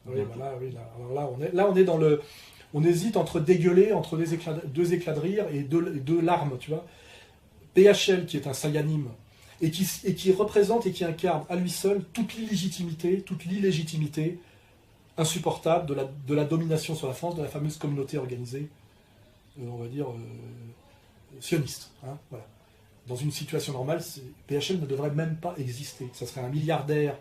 Oui, voilà, oui, alors là, on est dans le... On hésite entre dégueuler, entre deux éclats de rire et deux larmes, tu vois. PHL, qui est un sayanim, et qui représente et qui incarne à lui seul toute l'illégitimité insupportable de la domination sur la France, de la fameuse communauté organisée, on va dire, sioniste. Hein, voilà. Dans une situation normale, PHL ne devrait même pas exister. Ça serait un milliardaire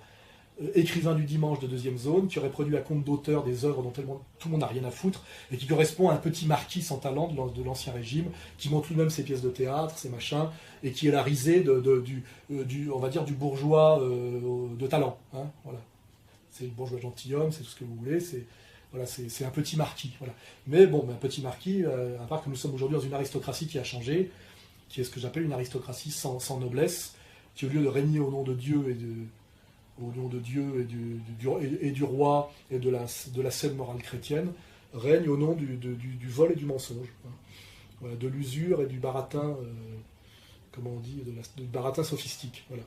écrivain du dimanche de deuxième zone, qui aurait produit à compte d'auteur des œuvres dont tout le monde n'a rien à foutre, et qui correspond à un petit marquis sans talent de l'Ancien Régime, qui monte lui-même ses pièces de théâtre, ses machins, et qui est la risée on va dire, du bourgeois de talent. Hein, voilà. C'est le bourgeois gentilhomme, c'est tout ce que vous voulez, c'est un petit marquis. Voilà. Mais bon, un petit marquis, à part que nous sommes aujourd'hui dans une aristocratie qui a changé, qui est ce que j'appelle une aristocratie sans noblesse, qui au lieu de régner au nom de Dieu et du roi et de la saine morale chrétienne, règne au nom du vol et du mensonge. Voilà, de l'usure et du baratin, comment on dit, du baratin sophistique. Voilà.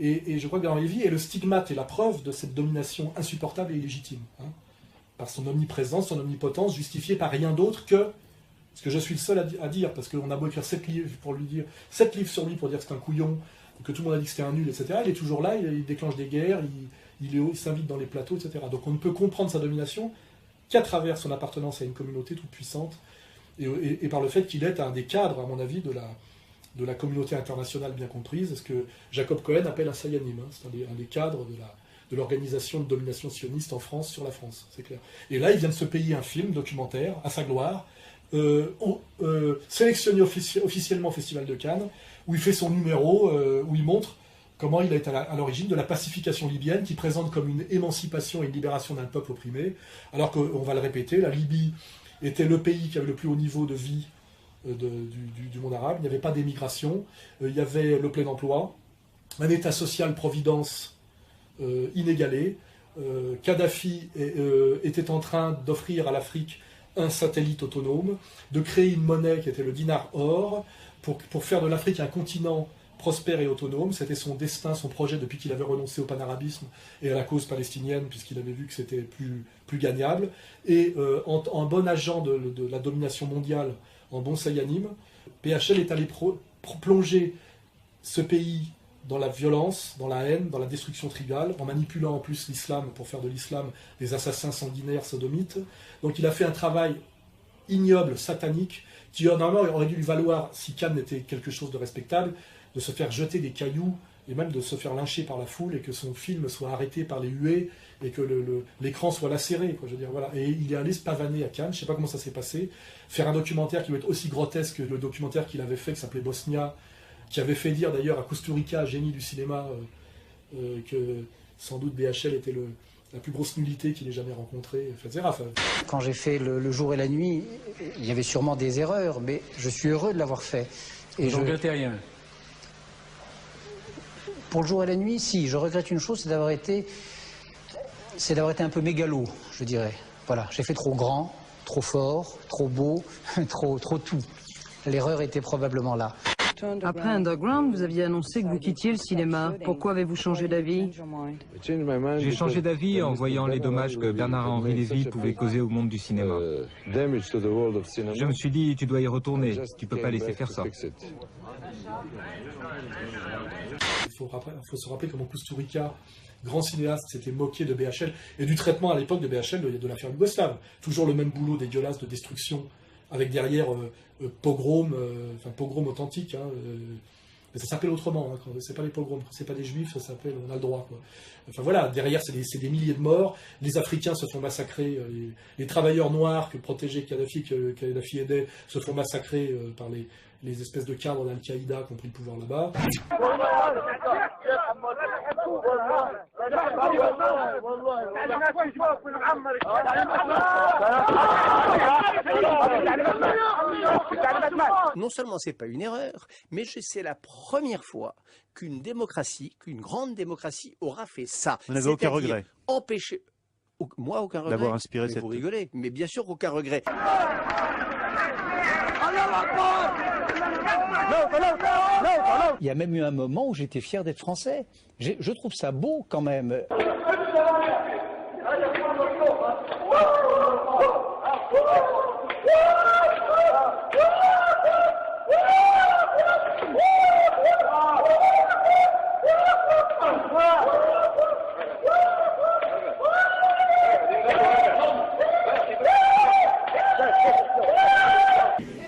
Et je crois que Bernard Lévy est le stigmate et la preuve de cette domination insupportable et illégitime. Hein, par son omniprésence, son omnipotence, justifiée par rien d'autre que ce que je suis le seul à dire, parce qu'on a beau écrire 7 livres sur lui pour dire que c'est un couillon, que tout le monde a dit que c'était un nul, etc. Il est toujours là, il déclenche des guerres, il s'invite dans les plateaux, etc. Donc on ne peut comprendre sa domination qu'à travers son appartenance à une communauté toute puissante, et par le fait qu'il est un des cadres, à mon avis, de la communauté internationale bien comprise, ce que Jacob Cohen appelle un sayanim. Hein. C'est un des cadres de l'organisation de domination sioniste en France sur la France, c'est clair. Et là, il vient de se payer un film documentaire, à sa gloire, sélectionné officiellement au Festival de Cannes, où il fait son numéro, où il montre comment il a été à l'origine de la pacification libyenne, qui présente comme une émancipation et une libération d'un peuple opprimé, alors qu'on va le répéter, la Libye était le pays qui avait le plus haut niveau de vie du monde arabe, il n'y avait pas d'émigration, il y avait le plein emploi, un état social-providence inégalé, Kadhafi était en train d'offrir à l'Afrique un satellite autonome, de créer une monnaie qui était le dinar or, pour faire de l'Afrique un continent prospère et autonome. C'était son destin, son projet depuis qu'il avait renoncé au panarabisme et à la cause palestinienne, puisqu'il avait vu que c'était plus gagnable. Et en bon agent de la domination mondiale, en bon sayanim, PHL est allé plonger ce pays dans la violence, dans la haine, dans la destruction tribale, en manipulant en plus l'islam pour faire de l'islam des assassins sanguinaires sodomites. Donc il a fait un travail ignoble, satanique, qui normalement aurait dû lui valoir, si Cannes était quelque chose de respectable, de se faire jeter des cailloux et même de se faire lyncher par la foule, et que son film soit arrêté par les huées et que l'écran soit lacéré, quoi, je veux dire, voilà. Et il est allé se pavaner à Cannes, je ne sais pas comment ça s'est passé, faire un documentaire qui doit être aussi grotesque que le documentaire qu'il avait fait, qui s'appelait Bosnia, qui avait fait dire d'ailleurs à Kusturica, génie du cinéma, que sans doute BHL était la plus grosse nullité qu'il ait jamais rencontrée, etc. Enfin, quand j'ai fait le jour et la nuit, il y avait sûrement des erreurs, mais je suis heureux de l'avoir fait. Et je ne regrettais rien. Pour le jour et la nuit, si. Je regrette une chose, c'est d'avoir été un peu mégalo, je dirais. Voilà, j'ai fait trop grand, trop fort, trop beau, trop tout. L'erreur était probablement là. Après Underground, vous aviez annoncé que vous quittiez le cinéma. Pourquoi avez-vous changé d'avis? J'ai changé d'avis en voyant les dommages que Bernard-Henri Lévy pouvait causer au monde du cinéma. Je me suis dit, tu dois y retourner, tu peux pas laisser faire ça. Il faut se rappeler comment Kusturica, grand cinéaste, s'était moqué de BHL et du traitement à l'époque de BHL de l'affaire yougoslave. Toujours le même boulot dégueulasse de destruction, avec derrière pogrom, pogrom authentique. Hein, mais ça s'appelle autrement, hein, c'est pas les pogroms, c'est pas des juifs, ça s'appelle, on a le droit, quoi. Enfin voilà, derrière c'est des milliers de morts, les Africains se font massacrer, les travailleurs noirs que protégeait Kadhafi, que Kadhafi aidait, se font massacrer par les espèces de cadres d'Al-Qaïda qui ont pris le pouvoir là-bas. Non seulement c'est pas une erreur, mais c'est la première fois qu'une grande démocratie aura fait ça. Vous n'avez aucun regret? Empêcher... Moi, aucun regret. D'avoir inspiré mais cette... Vous rigolez, mais bien sûr aucun regret. Il y a même eu un moment où j'étais fier d'être français. Je trouve ça beau quand même.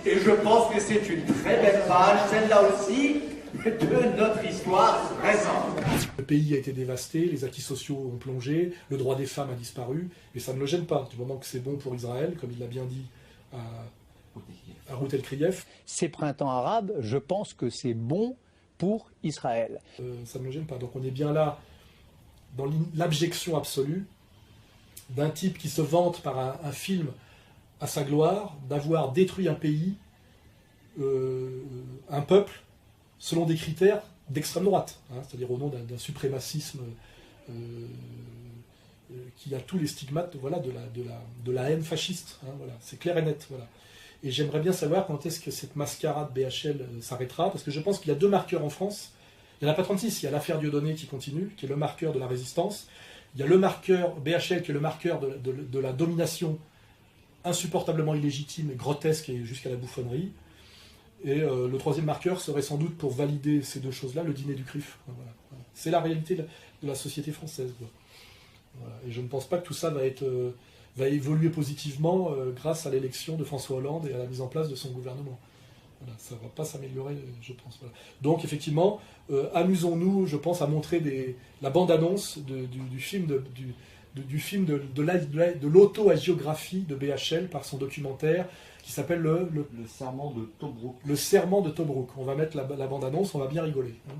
Et je pense que c'est une très belle page, celle-là aussi, de notre histoire récente. Le pays a été dévasté, les acquis sociaux ont plongé, le droit des femmes a disparu, et ça ne le gêne pas, du moment que c'est bon pour Israël, comme il l'a bien dit à Ruth El-Krieff. Ces printemps arabes, je pense que c'est bon pour Israël. Ça ne le gêne pas. Donc on est bien là dans l'abjection absolue d'un type qui se vante par un film à sa gloire, d'avoir détruit un pays, un peuple, selon des critères d'extrême droite, hein, c'est-à-dire au nom d'un suprémacisme qui a tous les stigmates, voilà, de la haine fasciste. Hein, voilà. C'est clair et net. Voilà. Et j'aimerais bien savoir quand est-ce que cette mascarade BHL s'arrêtera, parce que je pense qu'il y a deux marqueurs en France. Il n'y en a pas 36, il y a l'affaire Dieudonné qui continue, qui est le marqueur de la résistance. Il y a le marqueur BHL qui est le marqueur de la domination insupportablement illégitime, grotesque et jusqu'à la bouffonnerie. Et le troisième marqueur serait sans doute, pour valider ces deux choses-là, le dîner du CRIF. Voilà. C'est la réalité de la société française. Voilà. Et je ne pense pas que tout ça va évoluer positivement grâce à l'élection de François Hollande et à la mise en place de son gouvernement. Voilà. Ça ne va pas s'améliorer, je pense. Voilà. Donc effectivement, amusons-nous, je pense, à montrer la bande-annonce du film de l'auto-hagiographie de BHL par son documentaire qui s'appelle le serment de Tobrouk. Le serment de Tobrouk. On va mettre la bande-annonce, on va bien rigoler. Hein.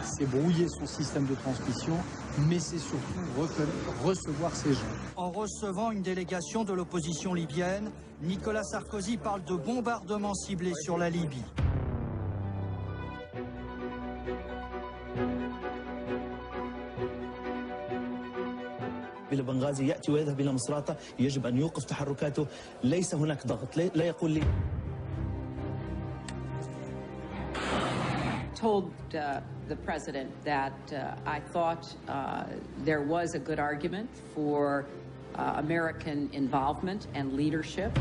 C'est brouiller son système de transmission, mais c'est surtout recevoir ces gens. En recevant une délégation de l'opposition libyenne, Nicolas Sarkozy parle de bombardements ciblés sur la Libye. إلى بنغازي يأتي ويذهب إلى مصراتة يجب أن يوقف تحركاته ليس هناك ضغط لا يقول لي told the president that I thought there was a good argument for American involvement and leadership.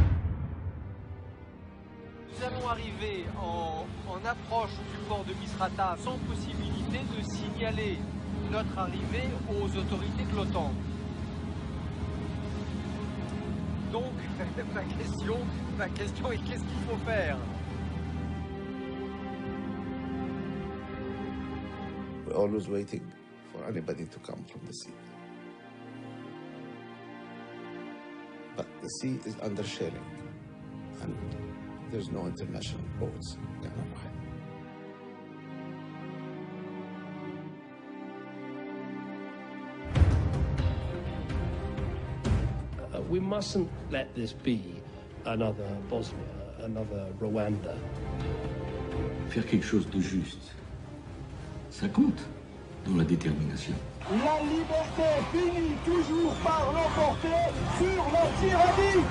Nous allons arriver en approche du port de Misrata sans possibilité de signaler notre arrivée aux autorités de l'OTAN. Donc, ma question est qu'est-ce qu'il faut faire? We're always waiting for anybody to come from the sea. But the sea is under shelling, and there's no international boats. We mustn't let this be another Bosnia, another Rwanda. Faire quelque chose de juste, ça compte dans la détermination. La liberté finit toujours par l'emporter sur la tyrannie.